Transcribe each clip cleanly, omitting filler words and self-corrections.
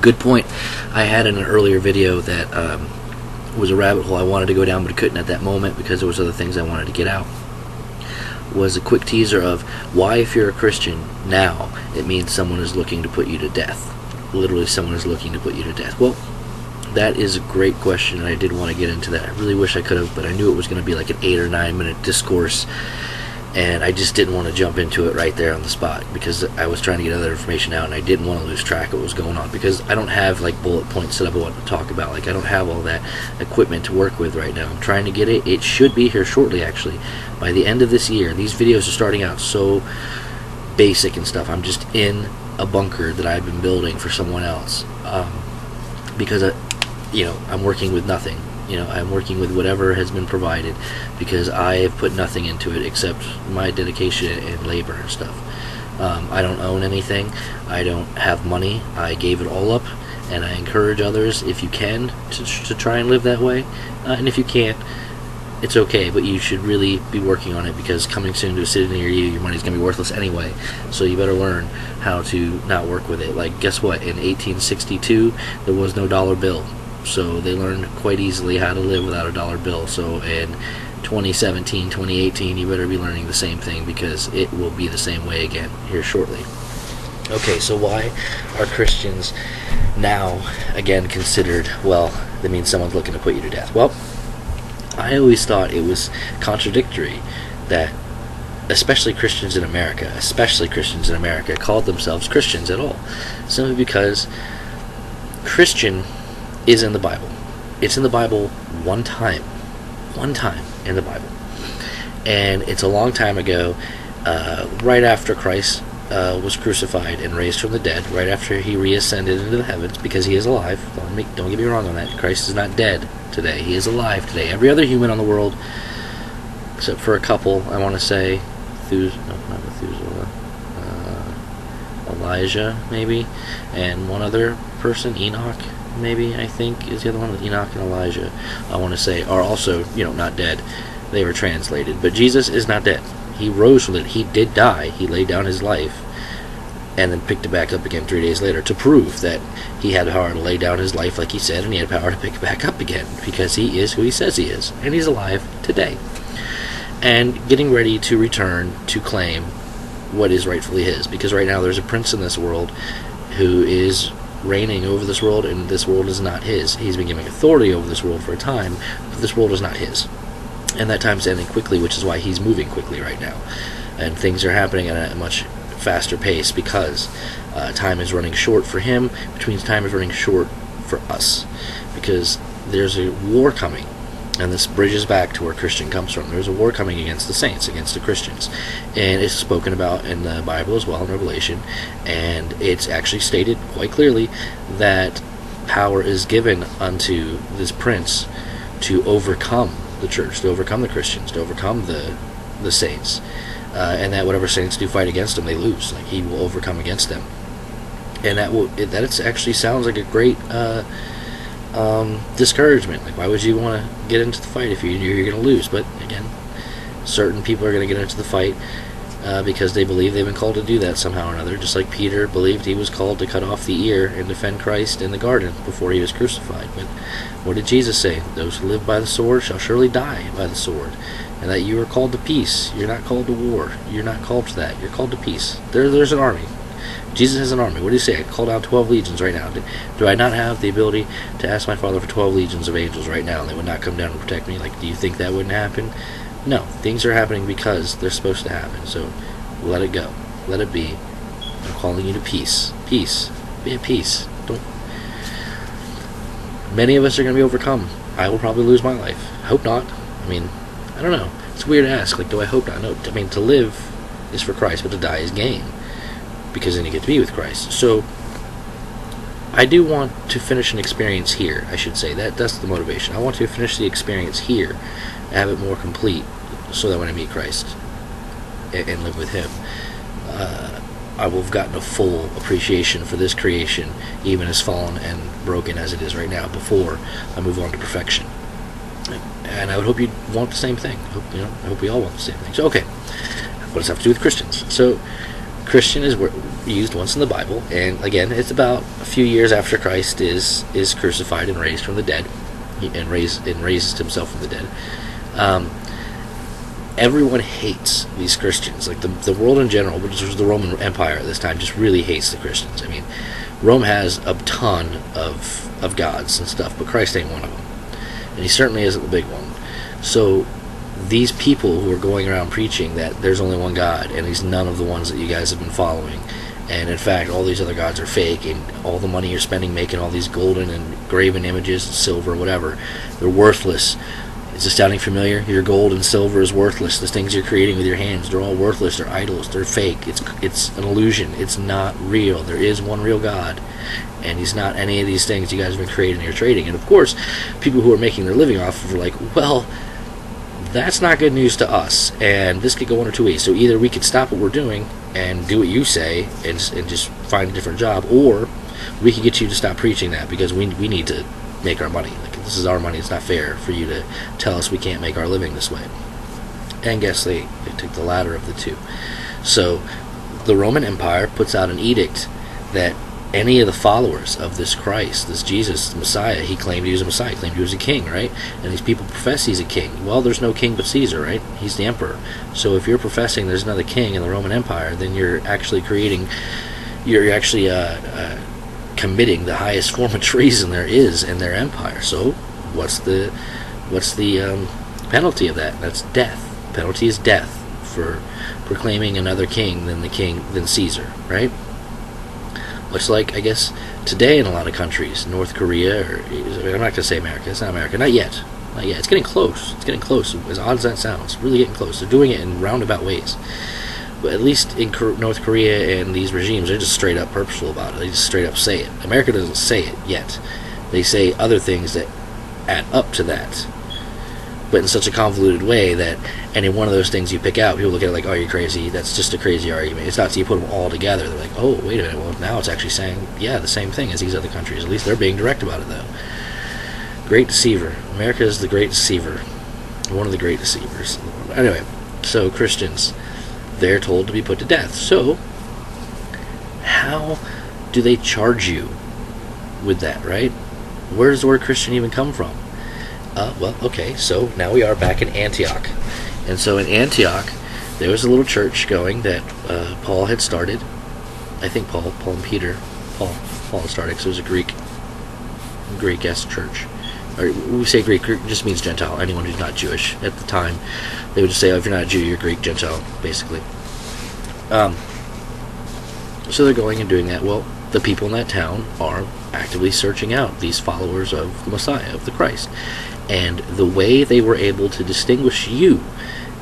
Good point. I had in an earlier video that was a rabbit hole I wanted to go down, but I couldn't at that moment because there was other things I wanted to get out. Was a quick teaser of why, if you're a Christian now, it means someone is looking to put you to death. Literally, someone is looking to put you to death. Well, that is a great question, and I did want to get into that. I really wish I could have, but I knew it was going to be like an 8 or 9 minute discourse, and I just didn't want to jump into it right there on the spot because I was trying to get other information out, and I didn't want to lose track of what was going on because I don't have like bullet points set up of what to talk about. Like, I don't have all that equipment to work with right now. I'm trying to get it. It should be here shortly, actually. By the end of this year, these videos are starting out so basic and stuff. I'm just in a bunker that I've been building for someone else because I'm working with nothing. I'm working with whatever has been provided because I have put nothing into it except my dedication and labor and stuff. I don't own anything. I don't have money. I gave it all up, and I encourage others, if you can, to try and live that way. And if you can't, it's okay, but you should really be working on it because coming soon to a city near you, your money's going to be worthless anyway. So you better learn how to not work with it. Like, guess what? In 1862, there was no dollar bill. So they learned quite easily how to live without a dollar bill. So in 2017, 2018, you better be learning the same thing because it will be the same way again here shortly. Okay, so why are Christians now, again, considered, well, that means someone's looking to put you to death? Well, I always thought it was contradictory that especially Christians in America called themselves Christians at all. Simply because Christian is in the Bible. It's in the Bible one time in the Bible. And it's a long time ago, right after Christ was crucified and raised from the dead, right after he reascended into the heavens, because he is alive. Don't get me wrong on that. Christ is not dead today. He is alive today. Every other human on the world, except for a couple, I want to say, Elijah, maybe, and one other person, Enoch, maybe, I think, is the other one, with Enoch and Elijah, I want to say, are also, not dead. They were translated. But Jesus is not dead. He rose from it. He did die. He laid down his life and then picked it back up again 3 days later to prove that he had power to lay down his life like he said, and he had power to pick it back up again because he is who he says he is, and he's alive today and getting ready to return to claim what is rightfully his, because right now there's a prince in this world who is reigning over this world, and this world is not his. He's been giving authority over this world for a time, but this world is not his. And that time's ending quickly, which is why he's moving quickly right now. And things are happening at a much faster pace because time is running short for him, which means time is running short for us. Because there's a war coming, and this bridges back to where Christian comes from. There's a war coming against the saints, against the Christians. And it's spoken about in the Bible as well, in Revelation. And it's actually stated quite clearly that power is given unto this prince to overcome the church, to overcome the Christians, to overcome the saints. And that whatever saints do fight against him, they lose. Like, he will overcome against them. And that actually sounds like a great discouragement. Like, why would you want to get into the fight if you're going to lose? But again, certain people are going to get into the fight because they believe they've been called to do that somehow or another, just like Peter believed he was called to cut off the ear and defend Christ in the garden before he was crucified. But what did Jesus say? Those who live by the sword shall surely die by the sword. And that you are called to peace. You're not called to war. You're not called to that. You're called to peace. There's an army. Jesus has an army. What do you say? I call down 12 legions right now. Do I not have the ability to ask my Father for 12 legions of angels right now, and they would not come down and protect me? Like, do you think that wouldn't happen? No. Things are happening because they're supposed to happen. So let it go. Let it be. I'm calling you to peace. Peace. Be at peace. Many of us are going to be overcome. I will probably lose my life. I hope not. I mean, I don't know. It's weird to ask. Like, do I hope not? No. I mean, to live is for Christ, but to die is gain, because then you get to be with Christ. So I do want to finish an experience here, I should say. That's the motivation. I want to finish the experience here and have it more complete so that when I meet Christ and live with him, I will have gotten a full appreciation for this creation, even as fallen and broken as it is right now, before I move on to perfection. And I would hope you want the same thing. I hope we all want the same thing. So, okay, what does that have to do with Christians? So, Christian is used once in the Bible, and again, it's about a few years after Christ is crucified and raised from the dead, and raises himself from the dead. Everyone hates these Christians. Like the world in general, which was the Roman Empire at this time, just really hates the Christians. I mean, Rome has a ton of gods and stuff, but Christ ain't one of them, and he certainly isn't the big one. So these people who are going around preaching that there's only one God and he's none of the ones that you guys have been following, and in fact all these other gods are fake, and all the money you're spending making all these golden and graven images, silver, whatever, they're worthless. Is this sounding familiar? Your gold and silver is worthless. The things you're creating with your hands, they're all worthless. They're idols. They're fake. It's an illusion. It's not real. There is one real God, and he's not any of these things you guys have been creating or trading. And of course, people who are making their living off of are like, well, that's not good news to us, and this could go one or two ways. So either we could stop what we're doing and do what you say and just find a different job, or we could get you to stop preaching that, because we need to make our money. Like, this is our money. It's not fair for you to tell us we can't make our living this way. And guess they took the latter of the two. So the Roman Empire puts out an edict that any of the followers of this Christ, this Jesus, the Messiah, he claimed he was a Messiah, he claimed he was a king, right? And these people profess he's a king. Well, there's no king but Caesar, right? He's the emperor. So if you're professing there's another king in the Roman Empire, then you're actually committing the highest form of treason there is in their empire. So what's the penalty of that? That's death. The penalty is death for proclaiming another king than Caesar, right? Much like, I guess, today in a lot of countries, North Korea, or I'm not going to say America. It's not America. Not yet. It's getting close. It's getting close. As odd as that sounds, really getting close. They're doing it in roundabout ways. But at least in North Korea and these regimes, they're just straight up purposeful about it. They just straight up say it. America doesn't say it yet. They say other things that add up to that, but in such a convoluted way that any one of those things you pick out, people look at it like, oh, you're crazy. That's just a crazy argument. It's not until you put them all together. They're like, oh, wait a minute. Well, now it's actually saying, yeah, the same thing as these other countries. At least they're being direct about it, though. Great deceiver. America is the great deceiver. One of the great deceivers. Anyway, so Christians, they're told to be put to death. So how do they charge you with that, right? Where does the word Christian even come from? Well, okay, so now we are back in Antioch. And so in Antioch, there was a little church going that Paul had started. I think Paul and Peter, Paul started, because it was a Greek-esque church. Or we say Greek just means Gentile, anyone who's not Jewish. At the time, they would just say, oh, if you're not a Jew, you're Greek, Gentile, basically. So they're going and doing that. Well, the people in that town are actively searching out these followers of the Messiah, of the Christ. And the way they were able to distinguish you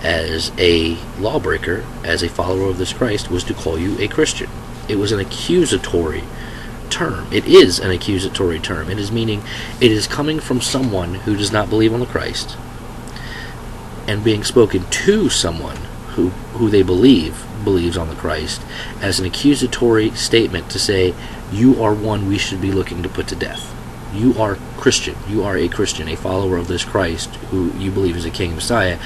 as a lawbreaker, as a follower of this Christ, was to call you a Christian. It was an accusatory term. It is an accusatory term. It is meaning it is coming from someone who does not believe on the Christ and being spoken to someone who they believes on the Christ as an accusatory statement to say, you are one we should be looking to put to death. You are Christian. You are a Christian, a follower of this Christ who you believe is a king Messiah,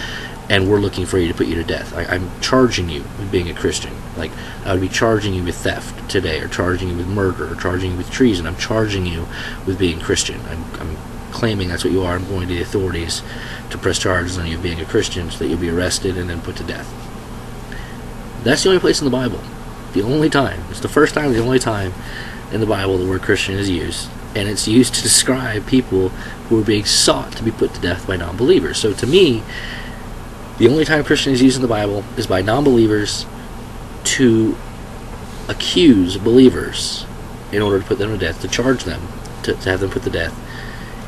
and we're looking for you to put you to death. I'm charging you with being a Christian. Like, I would be charging you with theft today, or charging you with murder, or charging you with treason. I'm charging you with being Christian. I'm claiming that's what you are. I'm going to the authorities to press charges on you being a Christian so that you'll be arrested and then put to death. That's the only place in the Bible. The only time. It's the first time, the only time in the Bible the word Christian is used. And it's used to describe people who are being sought to be put to death by non-believers. So to me, the only time Christian is used in the Bible is by non-believers to accuse believers in order to put them to death, to charge them, to have them put to death.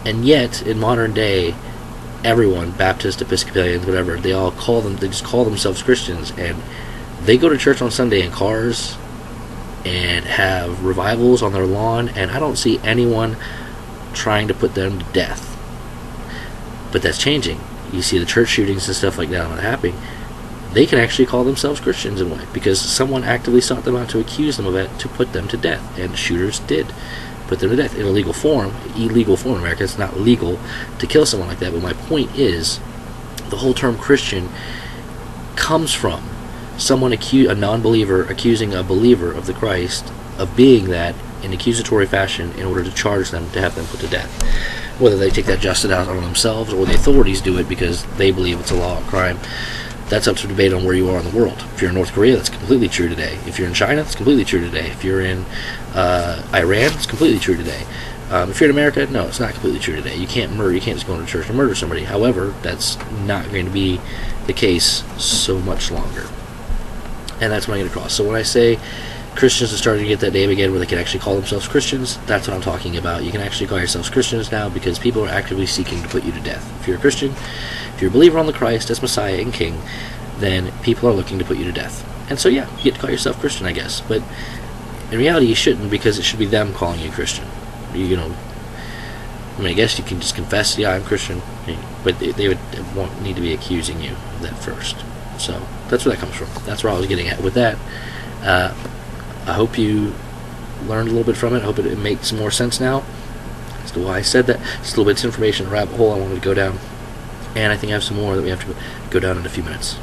And yet, in modern day, everyone, Baptist, Episcopalians, whatever, they just call themselves Christians, and they go to church on Sunday in cars and have revivals on their lawn, and I don't see anyone trying to put them to death. But that's changing. You see the church shootings and stuff like that happening. They can actually call themselves Christians in a way, because someone actively sought them out to accuse them of it, to put them to death, and shooters did put them to death in illegal form. America, it's not legal to kill someone like that. But my point is, the whole term Christian comes from someone a non-believer accusing a believer of the Christ of being that in accusatory fashion in order to charge them to have them put to death. Whether they take that justice out on themselves or the authorities do it because they believe it's a law of crime, that's up to debate on where you are in the world. If you're in North Korea, that's completely true today. If you're in China, it's completely true today. If you're in Iran, it's completely true today. If you're in America, no, it's not completely true today. You can't murder. You can't just go into church and murder somebody. However, that's not going to be the case so much longer. And that's what I'm going to cross. So when I say Christians are starting to get that name again where they can actually call themselves Christians, that's what I'm talking about. You can actually call yourselves Christians now because people are actively seeking to put you to death. If you're a Christian, if you're a believer on the Christ as Messiah and King, then people are looking to put you to death. And so yeah, you get to call yourself Christian, I guess. But in reality, you shouldn't, because it should be them calling you Christian. You know, I mean, I guess you can just confess, yeah, I'm Christian, but they would need to be accusing you of that first. So that's where that comes from. That's where I was getting at with that. I hope you learned a little bit from it. I hope it makes more sense now as to why I said that. Just a little bit of information, a rabbit hole I wanted to go down. And I think I have some more that we have to go down in a few minutes.